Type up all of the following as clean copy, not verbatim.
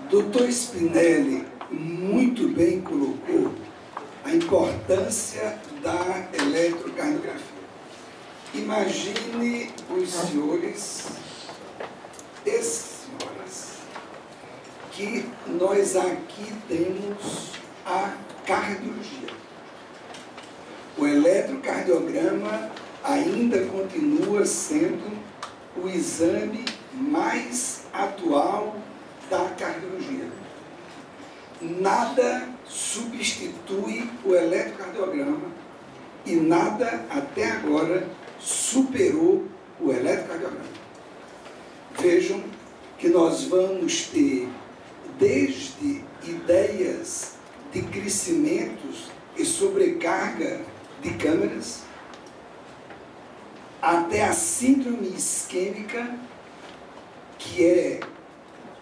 Dr. Spinelli muito bem colocou a importância da eletrocardiografia. Imagine os senhores e senhoras que nós aqui temos a cardiologia. O eletrocardiograma ainda continua sendo o exame mais atual da cardiologia. Nada substitui o eletrocardiograma e nada até agora superou o eletrocardiograma. Vejam que nós vamos ter desde ideias de crescimentos e sobrecarga de câmeras até a síndrome isquêmica, que é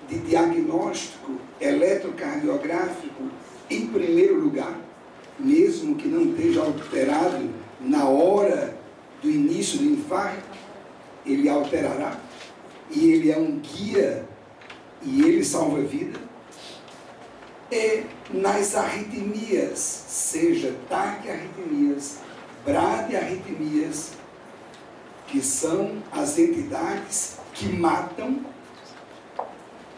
de diagnóstico eletrocardiográfico em primeiro lugar, mesmo que não esteja alterado na hora do início do infarto, ele alterará, e ele é um guia, e ele salva a vida. E nas arritmias, seja taquiarritmias, bradiarritmias, que são as entidades que matam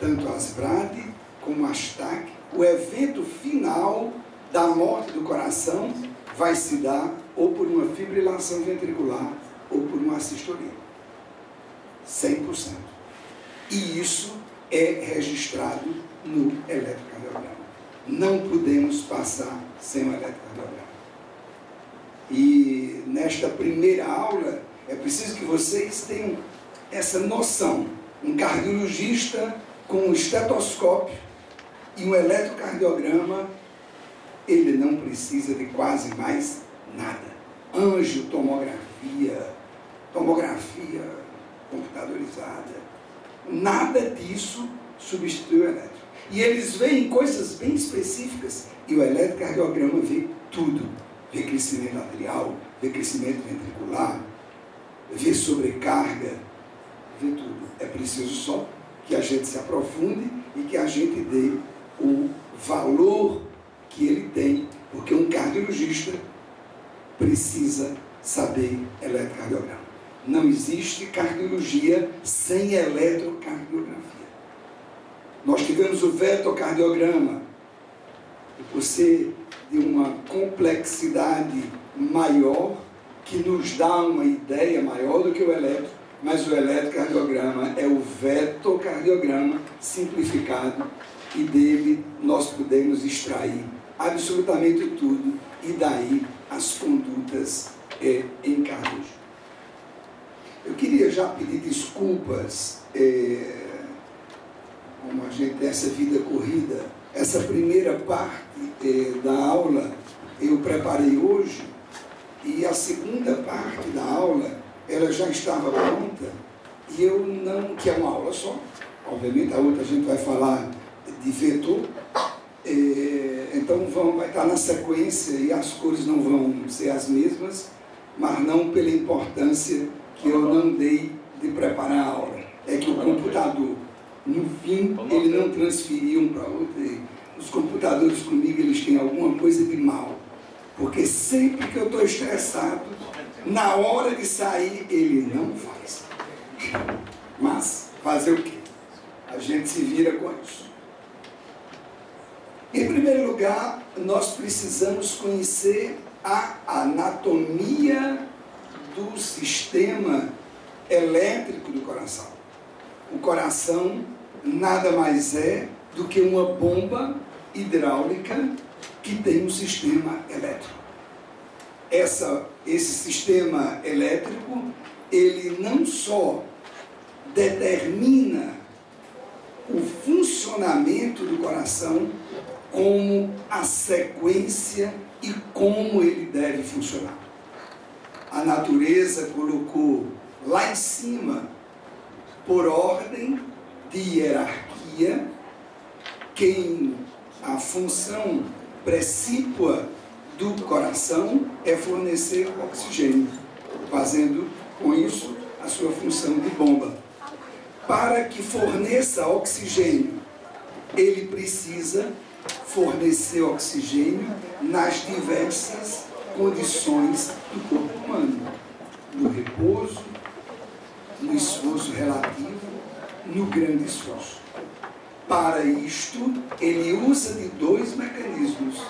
tanto as bradi como as TAC, o evento final da morte do coração vai se dar ou por uma fibrilação ventricular ou por uma assistolia. 100%. E isso é registrado no eletrocardiograma. Não podemos passar sem o eletrocardiograma. E nesta primeira aula, é preciso que vocês tenham essa noção. Um cardiologista com um estetoscópio e um eletrocardiograma, ele não precisa de quase mais nada. Angiotomografia, tomografia computadorizada, nada disso substitui o eletro. E eles veem coisas bem específicas e o eletrocardiograma vê tudo. Vê crescimento atrial, vê crescimento ventricular, vê sobrecarga, vê tudo. É preciso só que a gente se aprofunde e que a gente dê o valor que ele tem, porque um cardiologista precisa saber eletrocardiograma. Não existe cardiologia sem eletrocardiografia. Nós tivemos o vetocardiograma, por ser de uma complexidade maior, que nos dá uma ideia maior do que o eletro, mas o eletrocardiograma é o vetocardiograma simplificado, e dele nós podemos extrair absolutamente tudo, e daí as condutas em cardiologia. Eu queria já pedir desculpas, como a gente tem essa vida corrida, essa primeira parte da aula eu preparei hoje, e a segunda parte da aula ela já estava pronta, e eu não, que é uma aula só, obviamente a outra a gente vai falar de vetor, então vai estar na sequência e as cores não vão ser as mesmas, mas não pela importância que eu não dei de preparar a aula. É que o computador, no fim, ele não transferiu um para o outro. E os computadores comigo, eles têm alguma coisa de mal, porque sempre que eu estou estressado, na hora de sair, ele não faz. Mas fazer o quê? A gente se vira com isso. Em primeiro lugar, nós precisamos conhecer a anatomia do sistema elétrico do coração. O coração nada mais é do que uma bomba hidráulica que tem um sistema elétrico. Esse sistema elétrico, ele não só determina o funcionamento do coração, como a sequência e como ele deve funcionar. A natureza colocou lá em cima, por ordem de hierarquia, a função precípua do coração é fornecer oxigênio, fazendo com isso a sua função de bomba. Para que forneça oxigênio ele precisa fornecer oxigênio nas diversas condições do corpo humano, no repouso, no esforço relativo, no grande esforço. Para isto, ele usa de dois mecanismos.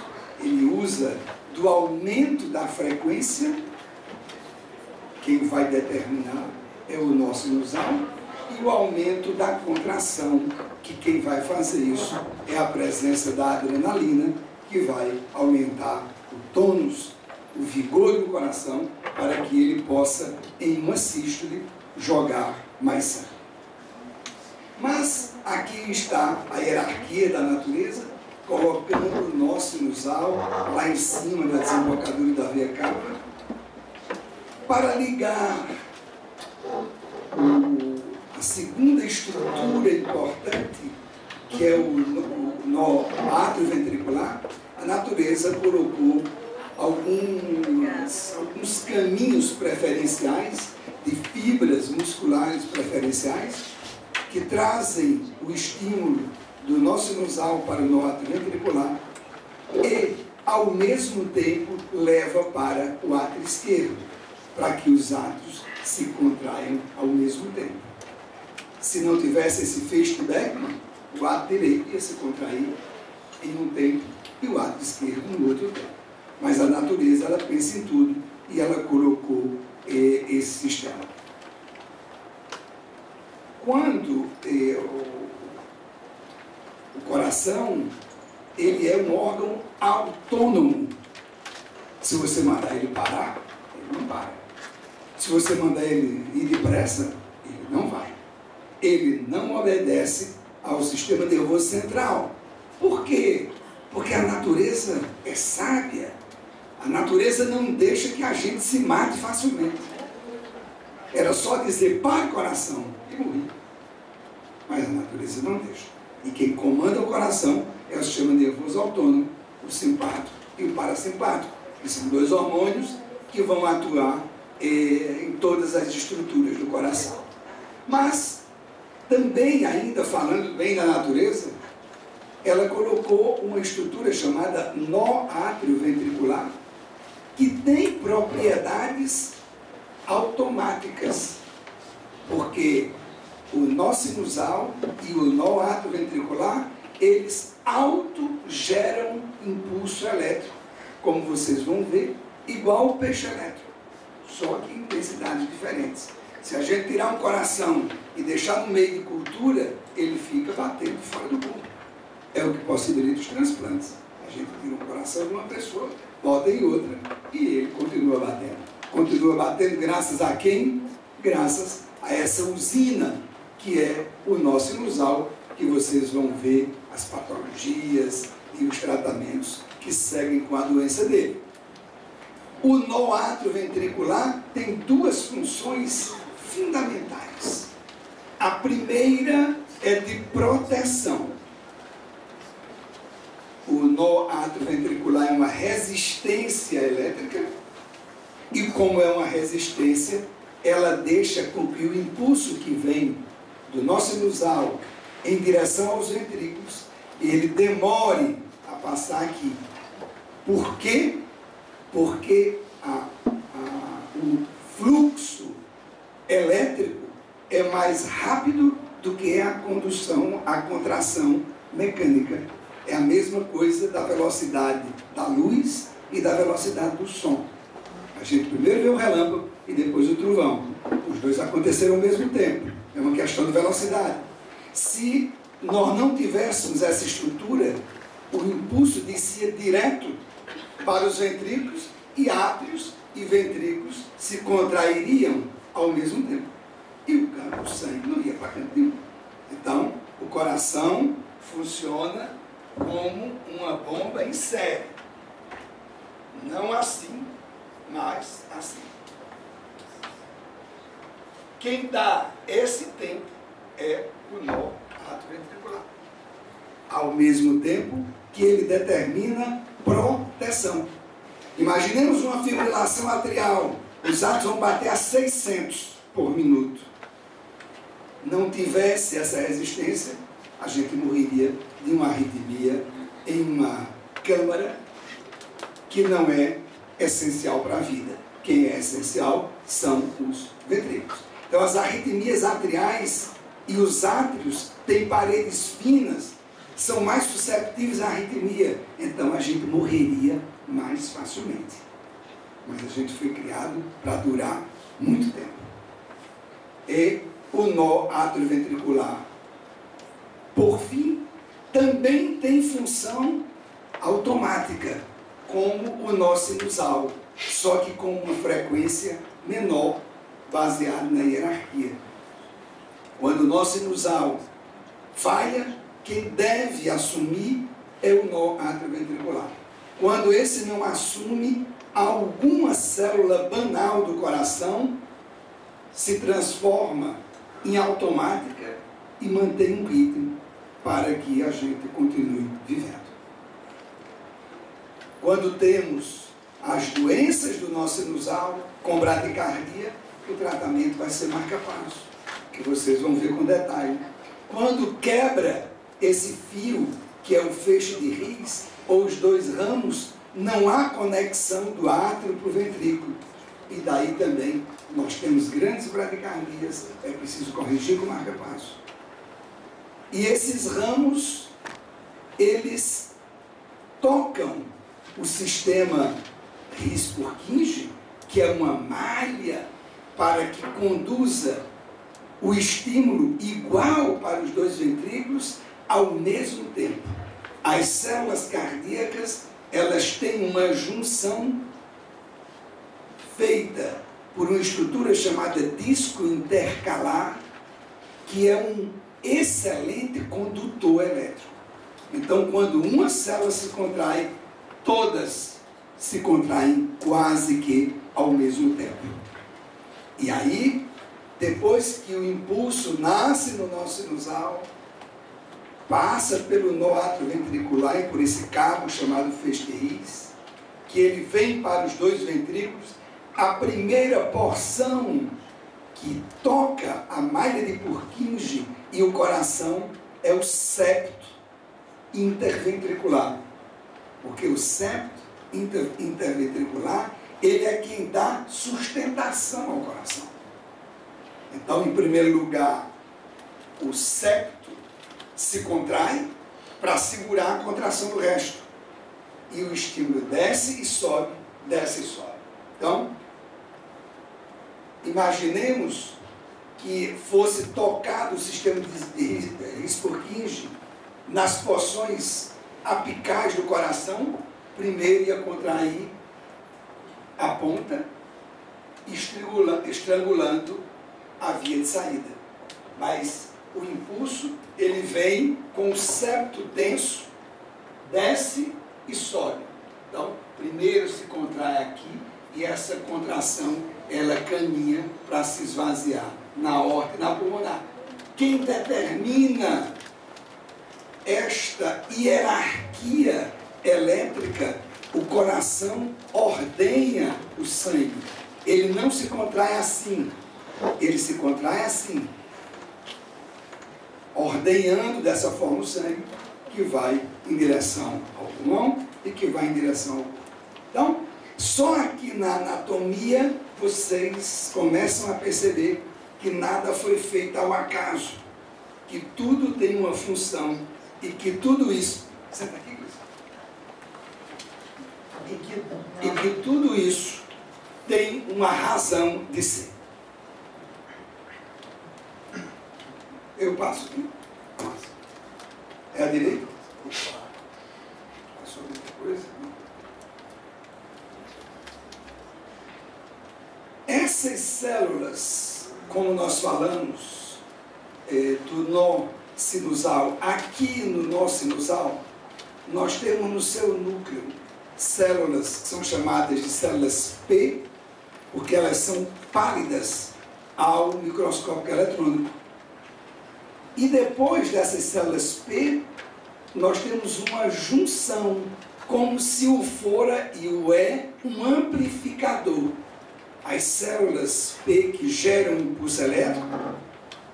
Ele usa do aumento da frequência, quem vai determinar é o nosso sinusal, e o aumento da contração, que quem vai fazer isso é a presença da adrenalina, que vai aumentar o tônus, o vigor do coração, para que ele possa, em uma sístole, jogar mais sangue. Mas aqui está a hierarquia da natureza, colocando o nosso sinusal lá em cima da desembocadura da veia cava, para ligar a segunda estrutura importante, que é o nó atrioventricular. A natureza colocou alguns caminhos preferenciais, de fibras musculares preferenciais, que trazem o estímulo do nosso sinusal para o nó atrioventricular e, ao mesmo tempo, leva para o átrio esquerdo, para que os átrios se contraiam ao mesmo tempo. Se não tivesse esse feixe de Beckmann, o átrio direito ia se contrair em um tempo e o átrio esquerdo no outro tempo. Mas a natureza, ela pensa em tudo e ela colocou esse sistema. Quando o coração, ele é um órgão autônomo. Se você mandar ele parar, ele não para. Se você mandar ele ir depressa, ele não vai. Ele não obedece ao sistema nervoso central. Por quê? Porque a natureza é sábia. A natureza não deixa que a gente se mate facilmente. Era só dizer, pare coração, e morri. Mas a natureza não deixa. E quem comanda o coração é o sistema nervoso autônomo, o simpático e o parasimpático, que são dois hormônios que vão atuar em todas as estruturas do coração. Mas, também, ainda falando bem da natureza, ela colocou uma estrutura chamada nó atrioventricular, que tem propriedades automáticas, porque o nó sinusal e o nó atrioventricular, eles autogeram impulso elétrico, como vocês vão ver, igual o peixe elétrico, só que em intensidades diferentes. Se a gente tirar um coração e deixar no meio de cultura, ele fica batendo fora do corpo. É o que possibilita os transplantes. A gente tira um coração de uma pessoa, bota em outra e ele continua batendo. Continua batendo graças a quem? Graças a essa usina que é o nó sinusal, que vocês vão ver as patologias e os tratamentos que seguem com a doença dele. O nó atrioventricular tem duas funções fundamentais. A primeira é de proteção. O nó atrioventricular é uma resistência elétrica e, como é uma resistência, ela deixa com que o impulso que vem do nó sinusal em direção aos ventrículos, ele demore a passar aqui. Por quê? Porque o fluxo elétrico é mais rápido do que a condução, a contração mecânica. É a mesma coisa da velocidade da luz e da velocidade do som. A gente primeiro vê o relâmpago e depois o trovão. Os dois aconteceram ao mesmo tempo. É uma questão de velocidade. Se nós não tivéssemos essa estrutura, o impulso descia direto para os ventrículos e átrios e ventrículos se contrairiam ao mesmo tempo. E o sangue não ia para canto nenhum. Então, o coração funciona como uma bomba em série. Não assim, mas assim. Quem dá esse tempo é o nó atrioventricular. Ao mesmo tempo que ele determina proteção. Imaginemos uma fibrilação atrial. Os átrios vão bater a 600 por minuto. Não tivesse essa resistência, a gente morreria de uma arritmia em uma câmara que não é essencial para a vida. Quem é essencial são os ventrículos. Então, as arritmias atriais e os átrios têm paredes finas, são mais susceptíveis à arritmia. Então, a gente morreria mais facilmente. Mas a gente foi criado para durar muito tempo. E o nó atrioventricular, por fim, também tem função automática, como o nó sinusal, só que com uma frequência menor, baseada na hierarquia. Quando o nó sinusal falha, quem deve assumir é o nó atrioventricular. Quando esse não assume, alguma célula banal do coração se transforma em automática e mantém um ritmo para que a gente continue vivendo. Quando temos as doenças do nó sinusal com bradicardia, o tratamento vai ser marca-passo, que vocês vão ver com detalhe. Quando quebra esse fio, que é o feixe de Higgs, ou os dois ramos, não há conexão do átrio para o ventrículo. E daí também nós temos grandes bradicardias, é preciso corrigir com marca-passo. E esses ramos, eles tocam o sistema His-Purkinje, que é uma malha para que conduza o estímulo igual para os dois ventrículos ao mesmo tempo. As células cardíacas, elas têm uma junção feita por uma estrutura chamada disco intercalar, que é um excelente condutor elétrico. Então, quando uma célula se contrai, todas se contraem quase que ao mesmo tempo. E aí, depois que o impulso nasce no nó sinusal, passa pelo nó atrioventricular e por esse cabo chamado feixe de Higgs, que ele vem para os dois ventrículos, a primeira porção que toca a malha de Purkinje e o coração é o septo interventricular. Porque o septo interventricular, ele é quem dá sustentação ao coração. Então, em primeiro lugar, o septo se contrai para segurar a contração do resto. E o estímulo desce e sobe, desce e sobe. Então, imaginemos que fosse tocado o sistema de His-Purkinje nas porções apicais do coração. Primeiro ia contrair a ponta, estrangulando a via de saída. Mas o impulso, ele vem com o septo tenso, desce e sobe. Então, primeiro se contrai aqui e essa contração, ela caminha para se esvaziar na aorta e na pulmonar. Quem determina esta hierarquia elétrica, o coração ordenha o sangue. Ele não se contrai assim, ele se contrai assim, ordenhando dessa forma o sangue, que vai em direção ao pulmão e que vai em direção ao corpo. Então, só aqui na anatomia vocês começam a perceber que nada foi feito ao acaso, que tudo tem uma função e que tudo isso... Senta aqui, Cris. E que tudo isso tem uma razão de ser. Eu passo aqui. É a direita? Passou muita coisa. Essas células, como nós falamos, do nó sinusal, aqui no nó sinusal, nós temos no seu núcleo células que são chamadas de células P, porque elas são pálidas ao microscópio eletrônico. E depois dessas células P, nós temos uma junção, como se o fora e o E um amplificador. As células P que geram impulso elétrico,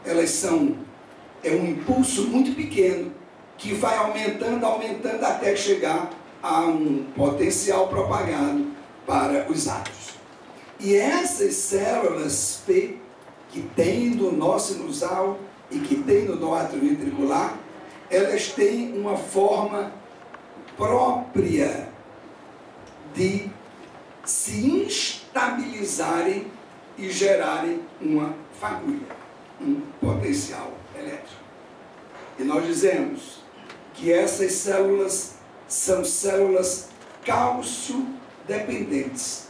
elas são é um impulso muito pequeno, que vai aumentando, aumentando, até chegar a um potencial propagado para os átomos. E essas células P, que tem no nó sinusal e que tem no nó atrioventricular, elas têm uma forma própria de se instabilizarem e gerarem uma fagulha, um potencial elétrico. E nós dizemos que essas células são células cálcio-dependentes,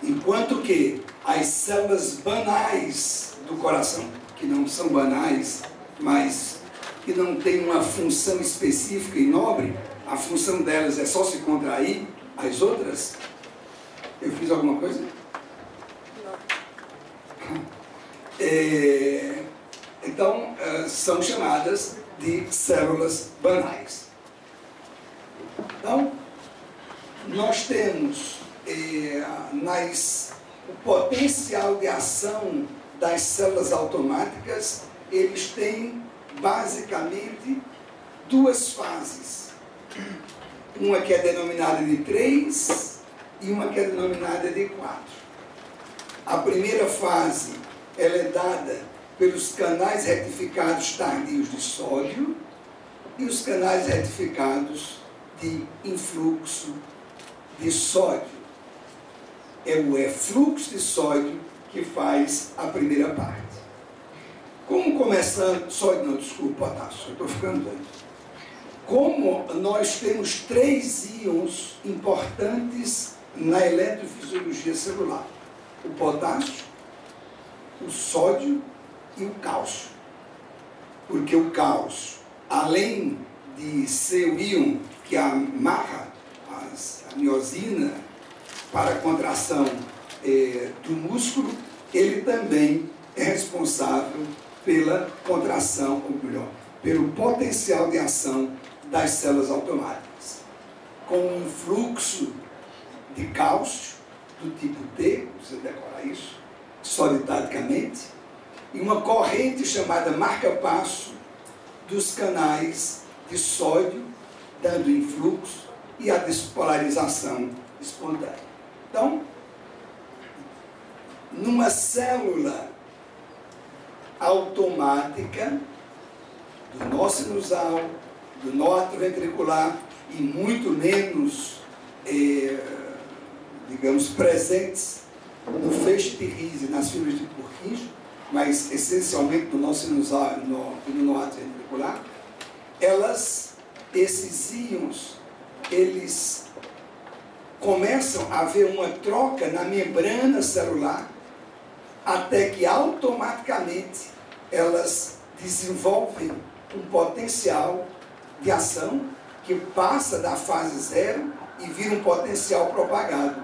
enquanto que as células banais do coração, que não são banais, mas que não têm uma função específica e nobre, a função delas é só se contrair, as outras... Eu fiz alguma coisa? Então, são chamadas de células banais. Então, nós temos o potencial de ação das células automáticas, eles têm basicamente duas fases. Uma que é denominada de 3 e uma que é denominada de 4. A primeira fase, ela é dada pelos canais retificados tardios de sódio e os canais retificados de influxo de sódio. É o efluxo de sódio que faz a primeira parte. Como começando... Sódio não, desculpa, potássio, eu estou ficando doido. Como nós temos 3 íons importantes na eletrofisiologia celular: o potássio, o sódio e o cálcio. Porque o cálcio, além de ser o íon que amarra a miosina para a contração do músculo, ele também é responsável pela contração, ou melhor, pelo potencial de ação das células automáticas. Com um fluxo de cálcio do tipo T, você decora isso, solitadicamente, e uma corrente chamada marca-passo dos canais de sódio, dando influxo e a despolarização espontânea. Então, numa célula automática do nó sinusal, do nó atrioventricular e muito menos, digamos, presentes no feixe de Rhys e nas fibras de Purkinje, mas essencialmente no nó sinusal e no nó atrioventricular, esses íons, eles começam a haver uma troca na membrana celular, até que automaticamente elas desenvolvem um potencial de ação que passa da fase 0 e vira um potencial propagado.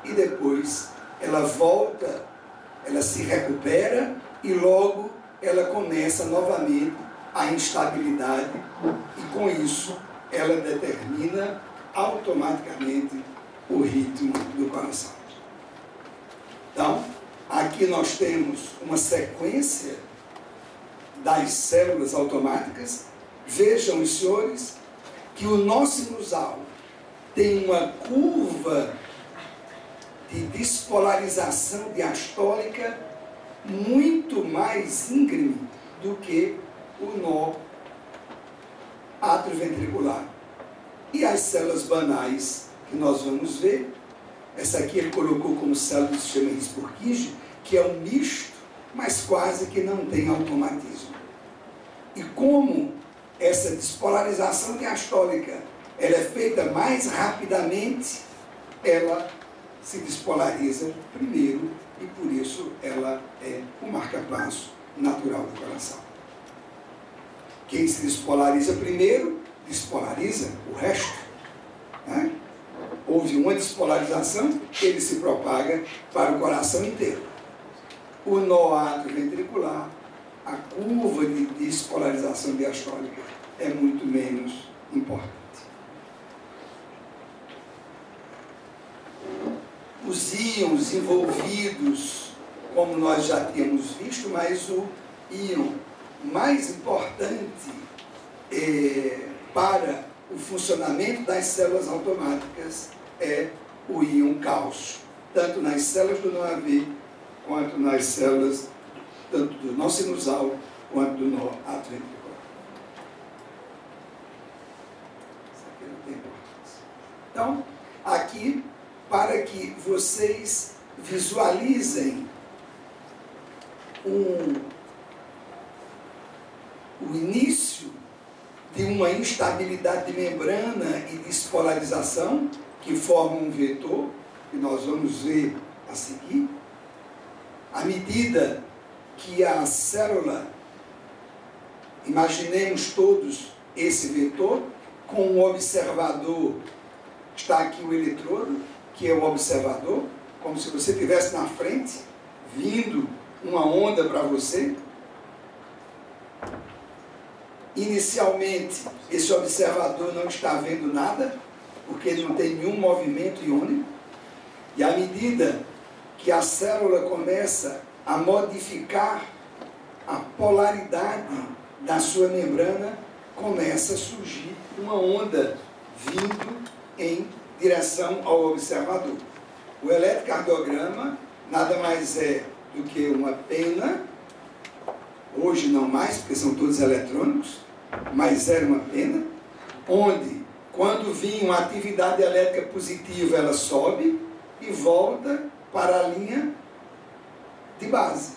E depois ela volta, ela se recupera e logo ela começa novamente a instabilidade e com isso ela determina automaticamente o ritmo do coração. Então, aqui nós temos uma sequência das células automáticas. Vejam, os senhores, que o nó sinusal tem uma curva de despolarização diastólica muito mais íngreme do que o nó atrioventricular. E as células banais que nós vamos ver, essa aqui ele colocou como célula do sistema His-Purkinje, que é um misto, mas quase que não tem automatismo. E como essa despolarização diastólica ela é feita mais rapidamente, ela se despolariza primeiro e por isso ela é o marca-passo natural do coração. Quem se despolariza primeiro, despolariza o resto. Né? Houve uma despolarização, ele se propaga para o coração inteiro. O nó atrioventricular, a curva de despolarização diastólica é muito menos importante. Os íons envolvidos, como nós já tínhamos visto, mas o íon mais importante para o funcionamento das células automáticas é o íon cálcio, tanto nas células do nó AV, quanto nas células tanto do nó sinusal, quanto do nó atroventricular. Isso aqui não tem importância. Então, aqui, para que vocês visualizem o início de uma instabilidade de membrana e despolarização que forma um vetor, que nós vamos ver a seguir, à medida que a célula, imaginemos todos esse vetor, com um observador, está aqui o eletrodo, que é o observador, como se você estivesse na frente, vindo uma onda para você. Inicialmente, esse observador não está vendo nada, porque ele não tem nenhum movimento iônico, e à medida que a célula começa a modificar a polaridade da sua membrana, começa a surgir uma onda vindo em direção ao observador. O eletrocardiograma nada mais é do que uma pena, hoje não mais, porque são todos eletrônicos, mas era uma pena, onde, quando vinha uma atividade elétrica positiva, ela sobe e volta para a linha de base,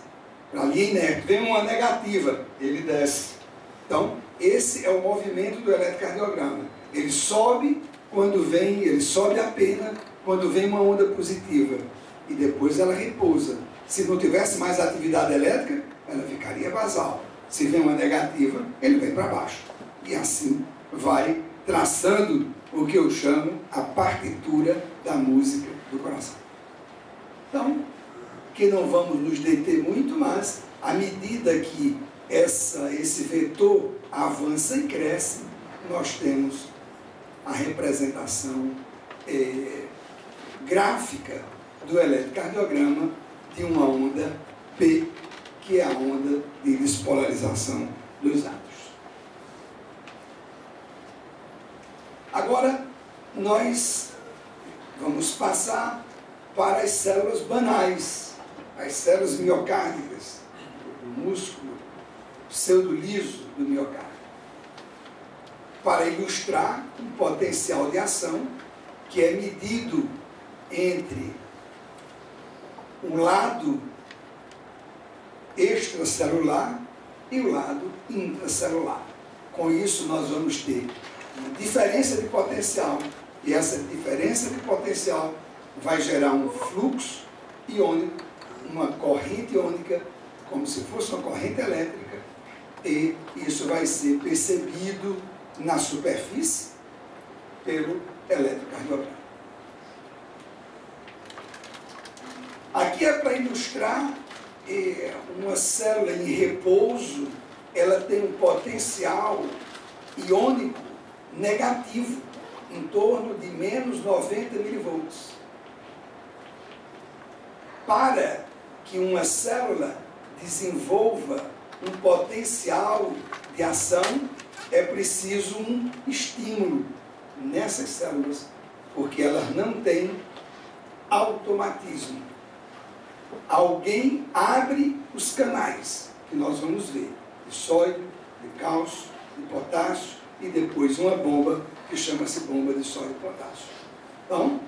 para a linha inerte. Vem uma negativa, ele desce. Então, esse é o movimento do eletrocardiograma. Ele sobe quando vem, ele sobe a pena quando vem uma onda positiva, e depois ela repousa. Se não tivesse mais atividade elétrica, ela ficaria basal. Se vem uma negativa, ele vem para baixo. E assim vai traçando o que eu chamo a partitura da música do coração. Então, que não vamos nos deter muito, mas à medida que esse vetor avança e cresce, nós temos a representação gráfica do eletrocardiograma de uma onda P, que é a onda de despolarização dos átomos. Agora, nós vamos passar para as células banais, as células miocárdicas, o músculo pseudoliso do miocárdio, para ilustrar um potencial de ação que é medido entre o lado extracelular e o lado intracelular. Com isso, nós vamos ter uma diferença de potencial, e essa diferença de potencial vai gerar um fluxo iônico, uma corrente iônica, como se fosse uma corrente elétrica, e isso vai ser percebido na superfície pelo eletrocardiograma. Aqui é para ilustrar uma célula em repouso, ela tem um potencial iônico negativo, em torno de menos 90 milivolts. Para que uma célula desenvolva um potencial de ação, é preciso um estímulo nessas células, porque elas não têm automatismo. Alguém abre os canais, que nós vamos ver, de sódio, de cálcio, de potássio, e depois uma bomba, que chama-se bomba de sódio e potássio. Então,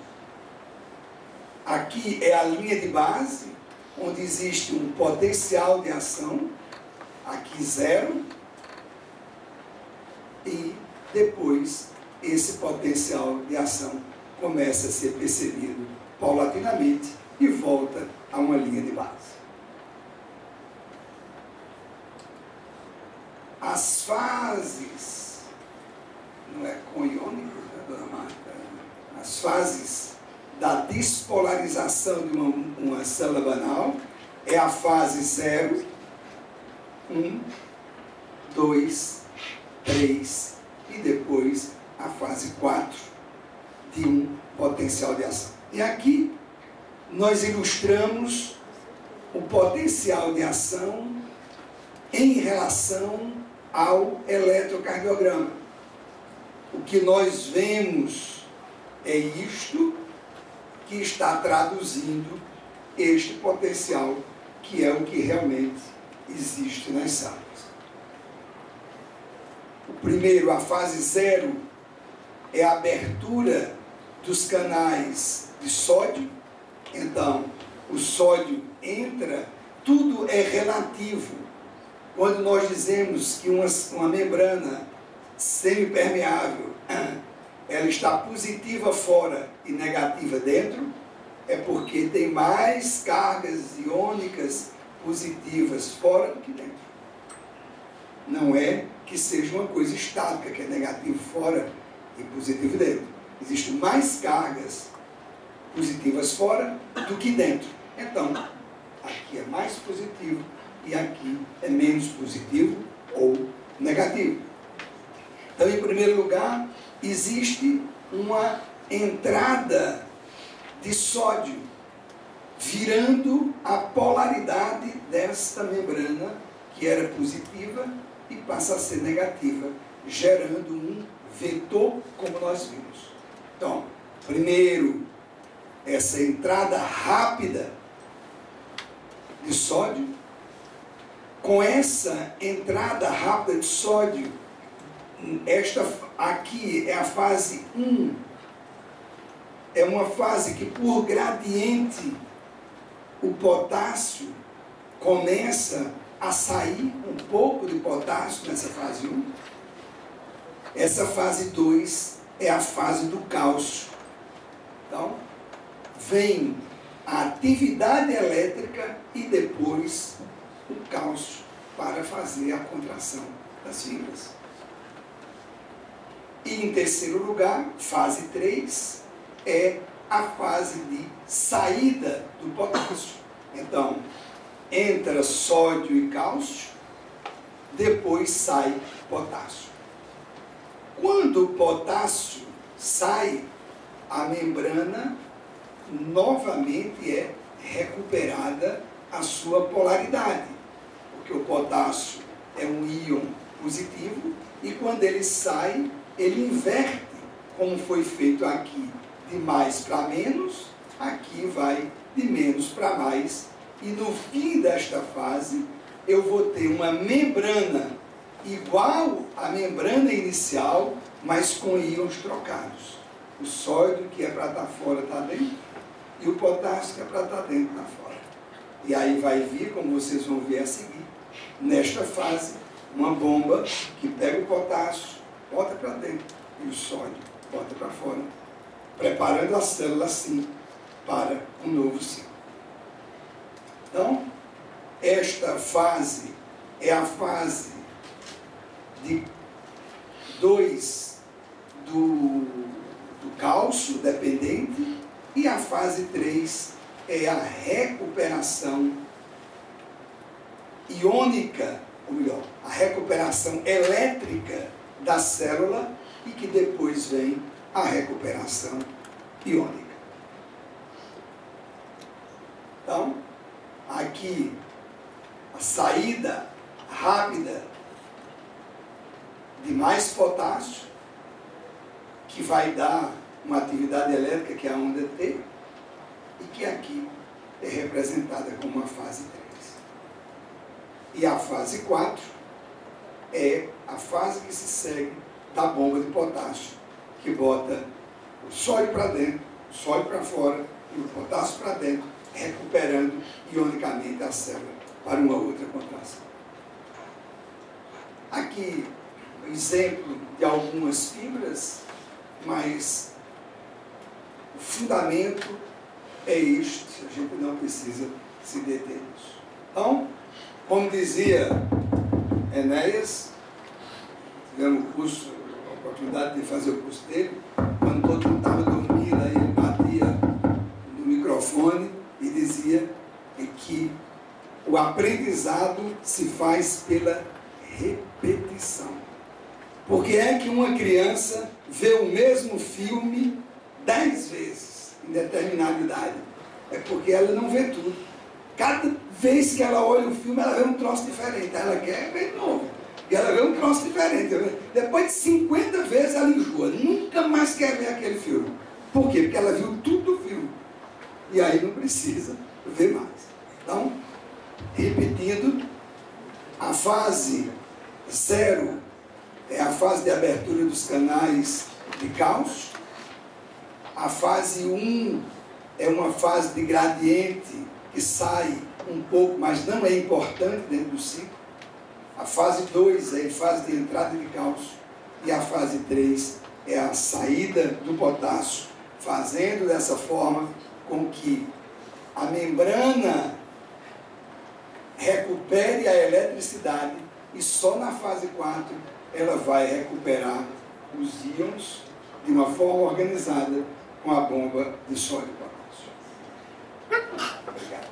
aqui é a linha de base, onde existe um potencial de ação, aqui zero, e depois esse potencial de ação começa a ser percebido paulatinamente e volta a uma linha de base. As fases, não é com iônico, né, dona Marta? As fases da despolarização de uma célula banal é a fase 0, 1, 2, 3 e depois a fase 4 de um potencial de ação. E aqui nós ilustramos o potencial de ação em relação ao eletrocardiograma. O que nós vemos é isto que está traduzindo este potencial, que é o que realmente existe nas células. O primeiro, a fase 0, é a abertura dos canais de sódio. Então, o sódio entra, tudo é relativo. Quando nós dizemos que uma membrana semipermeável, ela está positiva fora e negativa dentro, é porque tem mais cargas iônicas positivas fora do que dentro. Não é que seja uma coisa estática, que é negativo fora e positivo dentro. Existem mais cargas positivas fora do que dentro. Então, aqui é mais positivo e aqui é menos positivo ou negativo. Então, em primeiro lugar, existe uma entrada de sódio, virando a polaridade desta membrana, que era positiva, e passa a ser negativa, gerando um vetor, como nós vimos. Então, primeiro, essa entrada rápida de sódio. Com essa entrada rápida de sódio, esta aqui é a fase 1. É uma fase que, por gradiente, o potássio começa a sair um pouco de potássio nessa fase 1. Essa fase 2 é a fase do cálcio. Então, vem a atividade elétrica e depois o cálcio para fazer a contração das fibras. E em terceiro lugar, fase 3, é a fase de saída do potássio. Então, entra sódio e cálcio, depois sai potássio. Quando o potássio sai, a membrana novamente é recuperada a sua polaridade, porque o potássio é um íon positivo e quando ele sai, ele inverte, como foi feito aqui, de mais para menos, aqui vai de menos para mais, e no fim desta fase eu vou ter uma membrana igual à membrana inicial, mas com íons trocados. O sódio que é para estar fora está dentro, e o potássio que é para estar dentro está fora. E aí vai vir, como vocês vão ver a seguir, nesta fase, uma bomba que pega o potássio, bota para dentro, e o sódio bota para fora, preparando a célula assim para um novo ciclo. Então, esta fase é a fase de 2 do cálcio dependente, e a fase 3 é a recuperação iônica, ou melhor, a recuperação elétrica da célula, e que depois vem a recuperação iônica. Então, aqui, a saída rápida de mais potássio, que vai dar uma atividade elétrica, que é a onda T, e que aqui é representada como a fase 3. E a fase 4 é a fase que se segue da bomba de potássio, que bota o sódio para dentro, o sódio para fora e o potássio para dentro, recuperando ionicamente a célula para uma outra contração. Aqui, um exemplo de algumas fibras, mas o fundamento é este, a gente não precisa se deter nisso. Então, como dizia Enéas, tivemos o curso, a oportunidade de fazer o curso dele, quando todo mundo estava dormindo, aí ele batia no microfone e dizia que o aprendizado se faz pela repetição. Por que é que uma criança vê o mesmo filme 10 vezes em determinada idade? É porque ela não vê tudo. Cada vez que ela olha o filme, ela vê um troço diferente. Ela quer ver de novo. E ela vê um troço diferente. Depois de 50 vezes ela enjoa. Nunca mais quer ver aquele filme. Por quê? Porque ela viu tudo do filme. E aí não precisa ver mais. Então, repetindo, a fase 0 é a fase de abertura dos canais de cálcio. A fase 1 é uma fase de gradiente que sai um pouco, mas não é importante dentro do ciclo. A fase 2 é a fase de entrada de cálcio. E a fase 3 é a saída do potássio, fazendo dessa forma com que a membrana recupere a eletricidade e só na fase 4 ela vai recuperar os íons de uma forma organizada com a bomba de sódio potássio. Obrigado.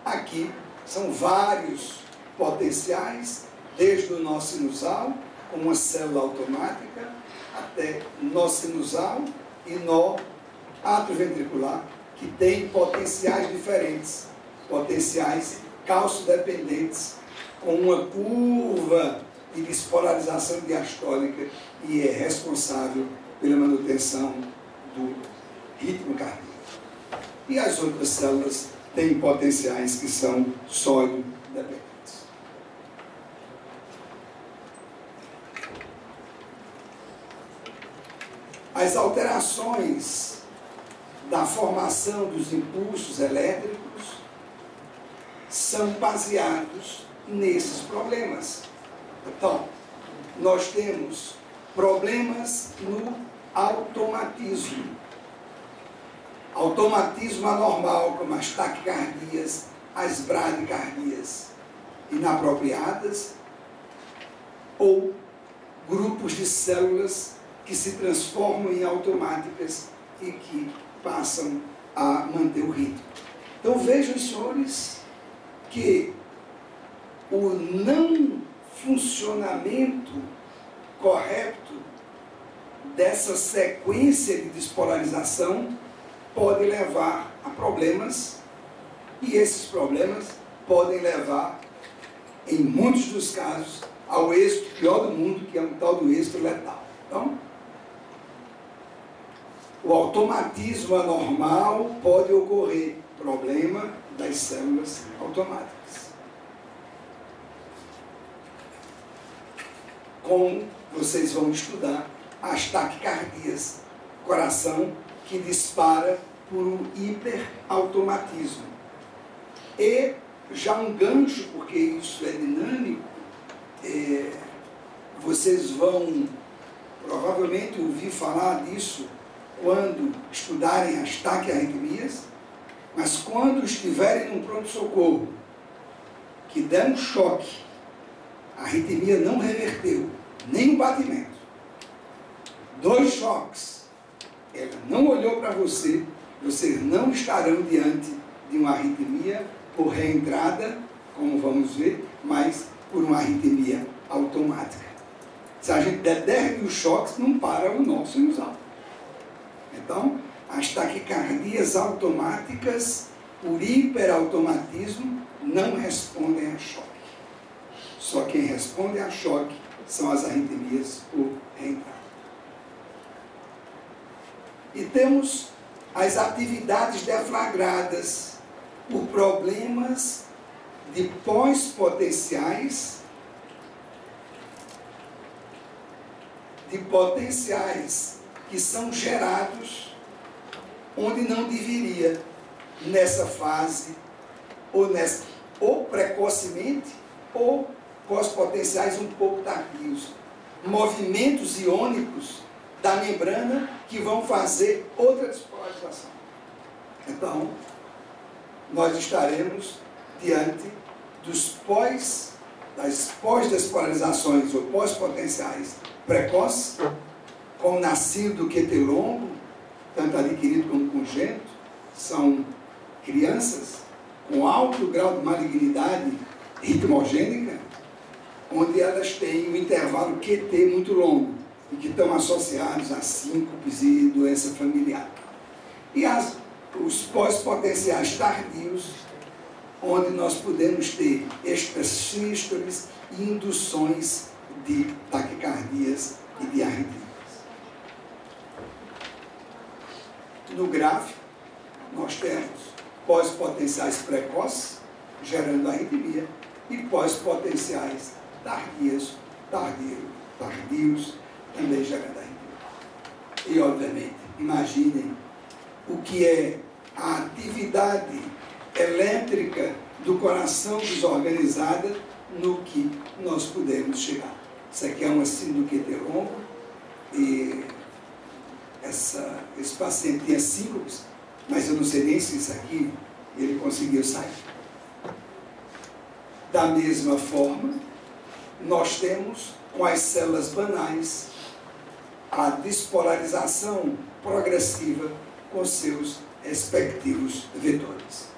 Aqui são vários potenciais, desde o nó sinusal, com uma célula automática, até nó sinusal e nó atrioventricular, que tem potenciais diferentes, potenciais cálcio-dependentes, com uma curva de despolarização diastólica e é responsável pela manutenção do ritmo cardíaco. E as outras células têm potenciais que são sódio-dependentes. As alterações da formação dos impulsos elétricos são baseados nesses problemas. Então, nós temos problemas no automatismo. Automatismo anormal, como as taquicardias, as bradicardias inapropriadas, ou grupos de células que se transformam em automáticas e que passam a manter o ritmo. Então vejam, senhores, que o não funcionamento correto dessa sequência de despolarização pode levar a problemas, e esses problemas podem levar, em muitos dos casos, ao êxito pior do mundo, que é um tal do êxito letal. Então, o automatismo anormal pode ocorrer, problema das células automáticas. Como vocês vão estudar as taquicardias, coração que dispara por um hiperautomatismo. E já um gancho, porque isso é dinâmico, vocês vão provavelmente ouvir falar disso quando estudarem as taquiarritmias, mas quando estiverem num pronto-socorro, que der um choque, a arritmia não reverteu, nem o batimento. 2 choques, ela não olhou para você, vocês não estarão diante de uma arritmia por reentrada, como vamos ver, mas por uma arritmia automática. Se a gente der 10 mil choques, não para o nó sinusal. Então, as taquicardias automáticas, por hiperautomatismo, não respondem a choque. Só quem responde a choque são as arritmias por reentrada. E temos as atividades deflagradas por problemas de pós-potenciais, de potenciais que são gerados onde não deveria, nessa fase, ou precocemente, ou pós-potenciais um pouco tardios. Movimentos iônicos da membrana que vão fazer outra despolarização. Então, nós estaremos diante das pós-despolarizações ou pós-potenciais precoces, com nascido do QT longo, tanto adquirido como congênito, são crianças com alto grau de malignidade ritmogênica, onde elas têm um intervalo QT muito longo e que estão associados a síncopes e doença familiar. E as os pós-potenciais tardios, onde nós podemos ter estas sístoles e induções de taquicardias e de arritmias. No gráfico, nós temos pós-potenciais precoces, gerando arritmia, e pós-potenciais tardios, também gerando arritmia. E, obviamente, imaginem o que é a atividade elétrica do coração desorganizada no que nós podemos chegar. Isso aqui é uma síndrome do QT-longo, e esse paciente tinha síncopes, mas eu não sei nem se isso aqui ele conseguiu sair. Da mesma forma, nós temos com as células banais a despolarização progressiva com seus respectivos vetores.